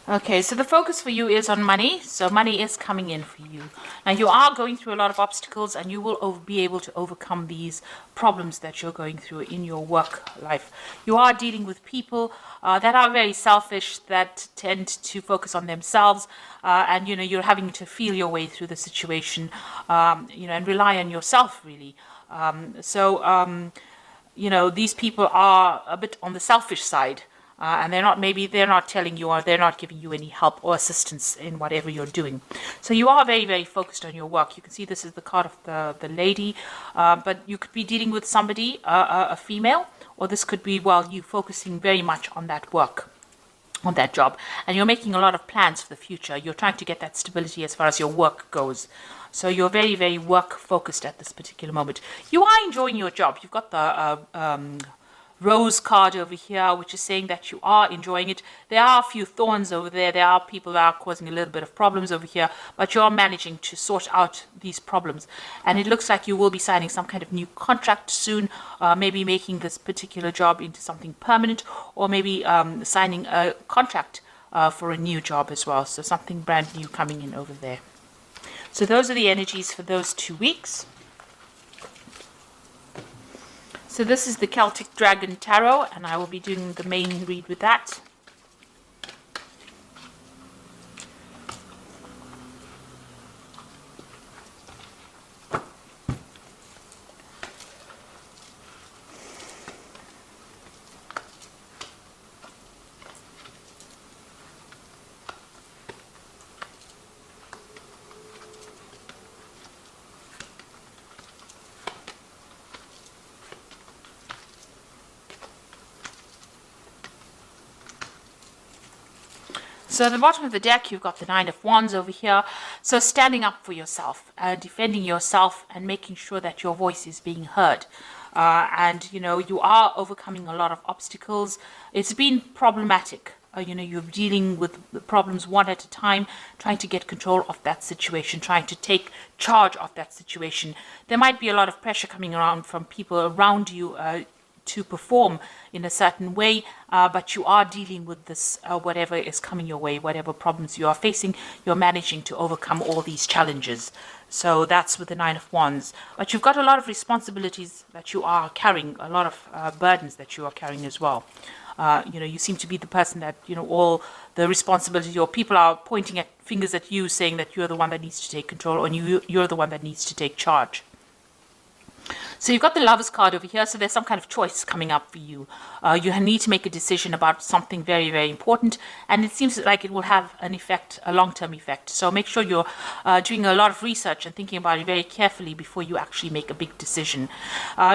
Okay, so the focus for you is on money. So money is coming in for you. Now you are going through a lot of obstacles, and you will be able to overcome these problems that you're going through in your work life. You are dealing with people that are very selfish, that tend to focus on themselves, and you're having to feel your way through the situation, and rely on yourself really. These people are a bit on the selfish side. And they're not telling you, or they're not giving you any help or assistance in whatever you're doing. So you are very, very focused on your work. You can see this is the card of the lady, but you could be dealing with somebody, a female, or this could be, well, you focusing very much on that work, on that job, and you're making a lot of plans for the future. You're trying to get that stability as far as your work goes. So you're very, very work focused at this particular moment. You are enjoying your job. You've got the rose card over here, which is saying that you are enjoying it. There are a few thorns over there. There are people that are causing a little bit of problems over here, but you're managing to sort out these problems. And it looks like you will be signing some kind of new contract soon, maybe making this particular job into something permanent, or maybe signing a contract for a new job as well. So something brand new coming in over there. So those are the energies for those 2 weeks. So this is the Celtic Dragon Tarot, and I will be doing the main read with that. So at the bottom of the deck, you've got the Nine of Wands over here. So standing up for yourself, defending yourself, and making sure that your voice is being heard. You are overcoming a lot of obstacles. It's been problematic. You're dealing with the problems one at a time, trying to get control of that situation, trying to take charge of that situation. There might be a lot of pressure coming around from people around you to perform in a certain way, but you are dealing with this, whatever is coming your way, whatever problems you are facing, you're managing to overcome all these challenges. So that's with the Nine of Wands. But you've got a lot of responsibilities that you are carrying, a lot of burdens that you are carrying as well. You seem to be the person that, all the responsibility, or people are pointing at fingers at you, saying that you're the one that needs to take control, or you're the one that needs to take charge. So you've got the Lovers card over here, so there's some kind of choice coming up for you. You need to make a decision about something very, very important, and it seems like it will have an effect, a long-term effect. So make sure you're doing a lot of research and thinking about it very carefully before you actually make a big decision.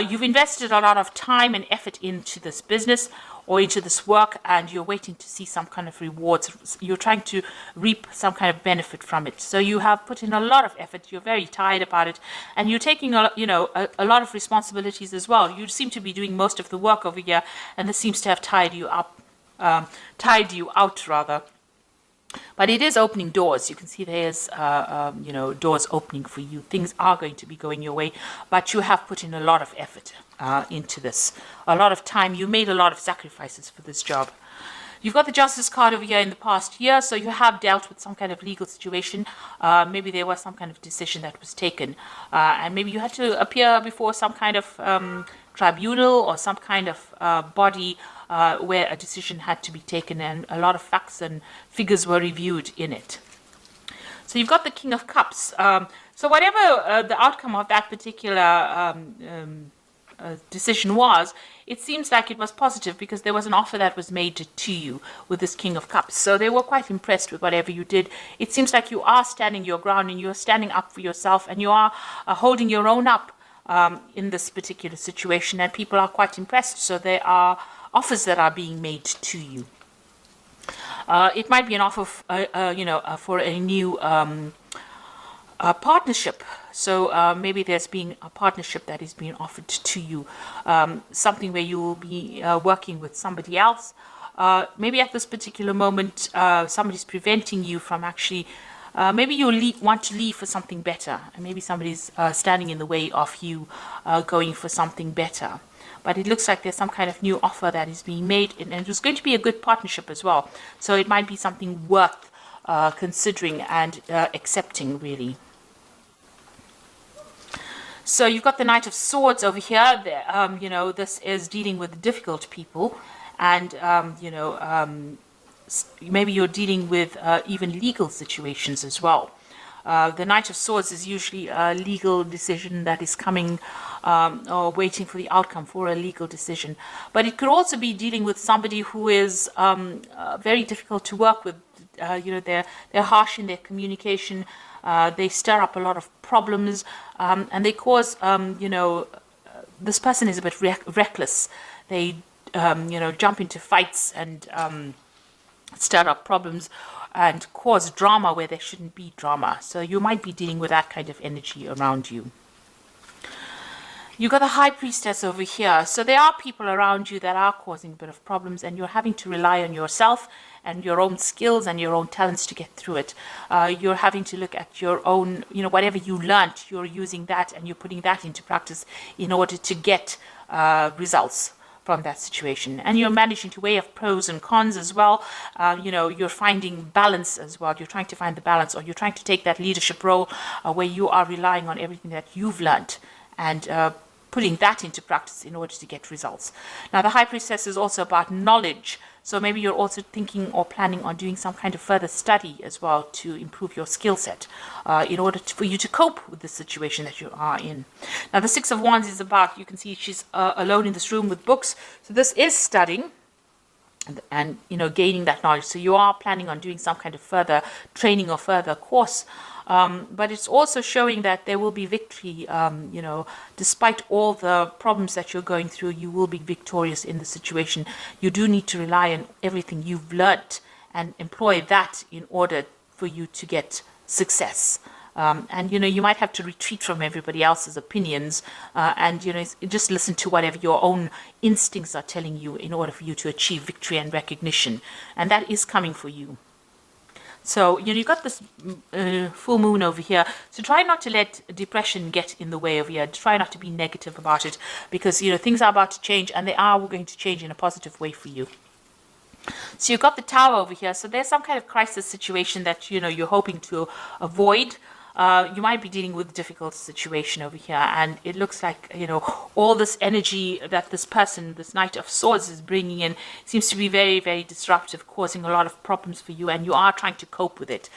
You've invested a lot of time and effort into this business or into this work, and you're waiting to see some kind of rewards. You're trying to reap some kind of benefit from it. So you have put in a lot of effort. You're very tired about it, and you're taking a lot of responsibilities as well. You seem to be doing most of the work over here, and this seems to have tired you out rather. But it is opening doors. You can see there's, doors opening for you. Things are going to be going your way, but you have put in a lot of effort into this. A lot of time. You made a lot of sacrifices for this job. You've got the Justice card over here in the past year, so you have dealt with some kind of legal situation. Maybe there was some kind of decision that was taken, and maybe you had to appear before some kind of tribunal or some kind of body where a decision had to be taken, and a lot of facts and figures were reviewed in it. So you've got the King of Cups. So whatever the outcome of that particular decision was, it seems like it was positive, because there was an offer that was made to you with this King of Cups. So they were quite impressed with whatever you did. It seems like you are standing your ground, and you're standing up for yourself, and you are holding your own up in this particular situation, and people are quite impressed. So there are offers that are being made to you. It might be an offer, for a new partnership. So maybe there's been a partnership that is being offered to you, something where you will be working with somebody else. Maybe at this particular moment, somebody's preventing you from actually, maybe you want to leave for something better, and maybe somebody's standing in the way of you going for something better. but it looks like there's some kind of new offer that is being made, and it was going to be a good partnership as well. So it might be something worth considering and accepting, really. So you've got the Knight of Swords over here. You know, this is dealing with difficult people, and you know, maybe you're dealing with even legal situations as well. The Knight of Swords is usually a legal decision that is coming or waiting for the outcome for a legal decision. But it could also be dealing with somebody who is very difficult to work with. You know, they're harsh in their communication. They stir up a lot of problems, and they cause, you know, this person is a bit reckless. They, you know, jump into fights and stir up problems and cause drama where there shouldn't be drama. So you might be dealing with that kind of energy around you. You've got the High Priestess over here. So there are people around you that are causing a bit of problems, and you're having to rely on yourself and your own skills and your own talents to get through it. You're having to look at your own, you know, whatever you learned, you're using that and you're putting that into practice in order to get results from that situation. And you're managing to weigh up pros and cons as well. You know, you're finding balance as well. You're trying to find the balance, or you're trying to take that leadership role where you are relying on everything that you've learned and putting that into practice in order to get results. Now, the High Priestess is also about knowledge. So maybe you're also thinking or planning on doing some kind of further study as well to improve your skill set in order for you to cope with the situation that you are in. Now, the Six of Wands is about, you can see she's alone in this room with books. So this is studying and, you know, gaining that knowledge. So you are planning on doing some kind of further training or further course. But it's also showing that there will be victory, you know, despite all the problems that you're going through, you will be victorious in the situation. You do need to rely on everything you've learned and employ that in order for you to get success. And, you know, you might have to retreat from everybody else's opinions and, you know, just listen to whatever your own instincts are telling you in order for you to achieve victory and recognition. And that is coming for you. So, you know, you've got this full moon over here. So try not to let depression get in the way over here. Try not to be negative about it because, you know, things are about to change and they are going to change in a positive way for you. So you've got the Tower over here. So there's some kind of crisis situation that, you know, you're hoping to avoid. You might be dealing with a difficult situation over here, and it looks like, you know, all this energy that this person, this Knight of Swords, is bringing in seems to be very, very disruptive, causing a lot of problems for you, and you are trying to cope with it.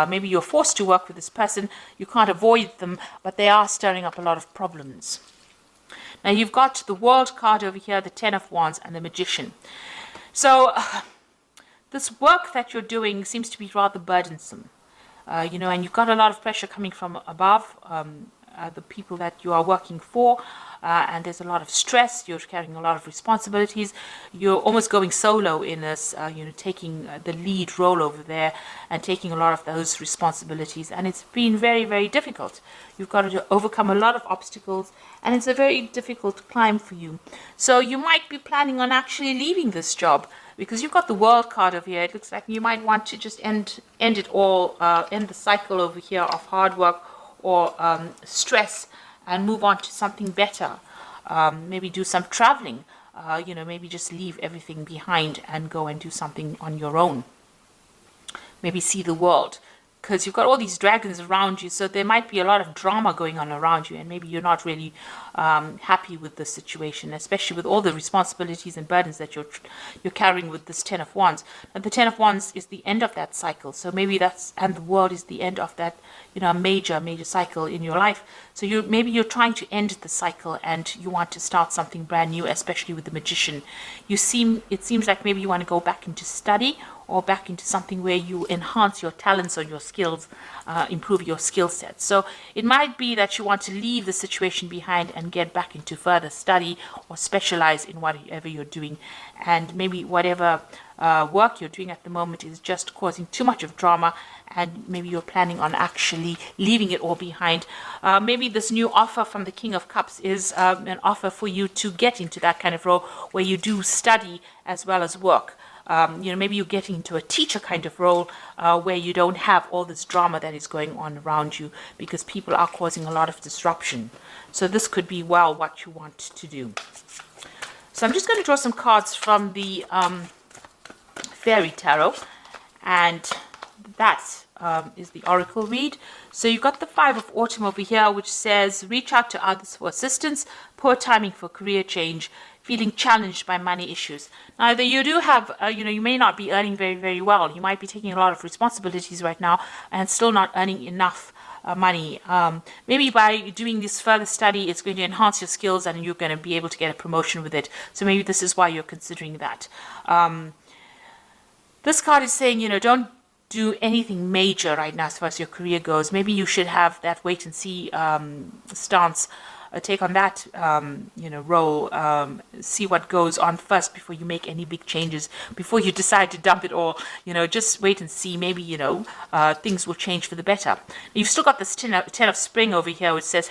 Maybe you're forced to work with this person. You can't avoid them, but they are stirring up a lot of problems. Now, you've got the World card over here, the Ten of Wands, and the Magician. So this work that you're doing seems to be rather burdensome. You know, and you've got a lot of pressure coming from above, the people that you are working for, and there's a lot of stress. You're carrying a lot of responsibilities. You're almost going solo in this, you know, taking the lead role over there and taking a lot of those responsibilities. And it's been very, very difficult. You've got to overcome a lot of obstacles, and it's a very difficult climb for you. So you might be planning on actually leaving this job, because you've got the World card over here. It looks like you might want to just end it all, end the cycle over here of hard work or stress and move on to something better. Maybe do some traveling, you know, maybe just leave everything behind and go and do something on your own. Maybe see the world. Because you've got all these dragons around you, so there might be a lot of drama going on around you, and maybe you're not really happy with the situation, especially with all the responsibilities and burdens that you're carrying with this Ten of Wands. And the Ten of Wands is the end of that cycle, so maybe and the world is the end of that, you know, major cycle in your life. So maybe you're trying to end the cycle and you want to start something brand new, especially with the Magician. It seems like maybe you want to go back into study or back into something where you enhance your talents or your skills, improve your skill set. So it might be that you want to leave the situation behind and get back into further study or specialize in whatever you're doing. And maybe whatever work you're doing at the moment is just causing too much of drama, and maybe you're planning on actually leaving it all behind. Maybe this new offer from the King of Cups is an offer for you to get into that kind of role where you do study as well as work. You know, maybe you're getting into a teacher kind of role where you don't have all this drama that is going on around you because people are causing a lot of disruption. So this could be, well, what you want to do. So I'm just going to draw some cards from the Fairy Tarot, and that is the Oracle read. So you've got the Five of Autumn over here, which says reach out to others for assistance, poor timing for career change, feeling challenged by money issues. Now, you do have, you may not be earning very, very well. You might be taking a lot of responsibilities right now and still not earning enough money. Maybe by doing this further study, it's going to enhance your skills and you're going to be able to get a promotion with it. So maybe this is why you're considering that. This card is saying, don't do anything major right now as far as your career goes. Maybe you should have that wait and see stance, take on that, role, see what goes on first before you make any big changes, before you decide to dump it all. Just wait and see. Maybe, things will change for the better. You've still got this 10 of Spring over here, which says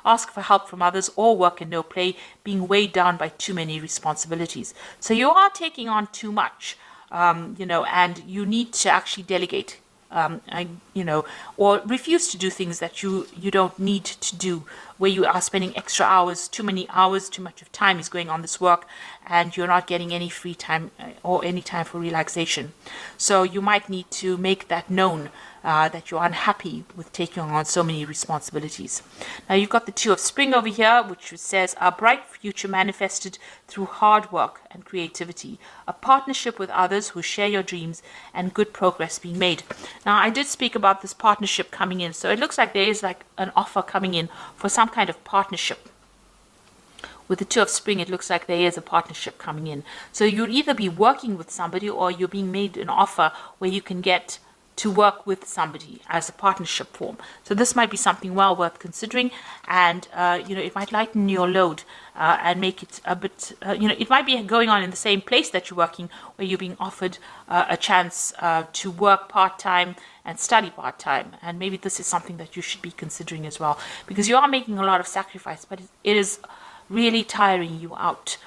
ask for help from others, all work and no play, being weighed down by too many responsibilities. So you are taking on too much. And you need to actually delegate, or refuse to do things that you don't need to do, where you are spending extra hours, too many hours, too much of time is going on this work, and you're not getting any free time or any time for relaxation. So you might need to make that known, that you're unhappy with taking on so many responsibilities. Now you've got the Two of Spring over here, which says a bright future manifested through hard work and creativity, a partnership with others who share your dreams, and good progress being made. Now I did speak about this partnership coming in, so it looks like there is like an offer coming in for some kind of partnership. With the Two of Spring, it looks like there is a partnership coming in. So you'll either be working with somebody or you're being made an offer where you can get to work with somebody as a partnership form. So this might be something well worth considering, and it might lighten your load and make it a bit, it might be going on in the same place that you're working, where you're being offered a chance to work part-time and study part-time. And maybe this is something that you should be considering as well, because you are making a lot of sacrifice, but it is really tiring you out,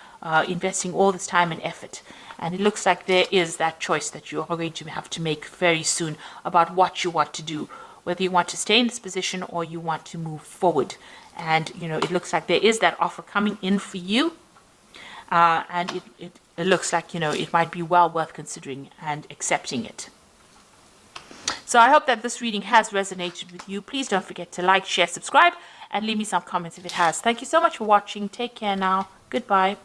investing all this time and effort. And it looks like there is that choice that you are going to have to make very soon about what you want to do, whether you want to stay in this position or you want to move forward. And, it looks like there is that offer coming in for you. And it looks like, it might be well worth considering and accepting it. So I hope that this reading has resonated with you. Please don't forget to like, share, subscribe, and leave me some comments if it has. Thank you so much for watching. Take care now. Goodbye.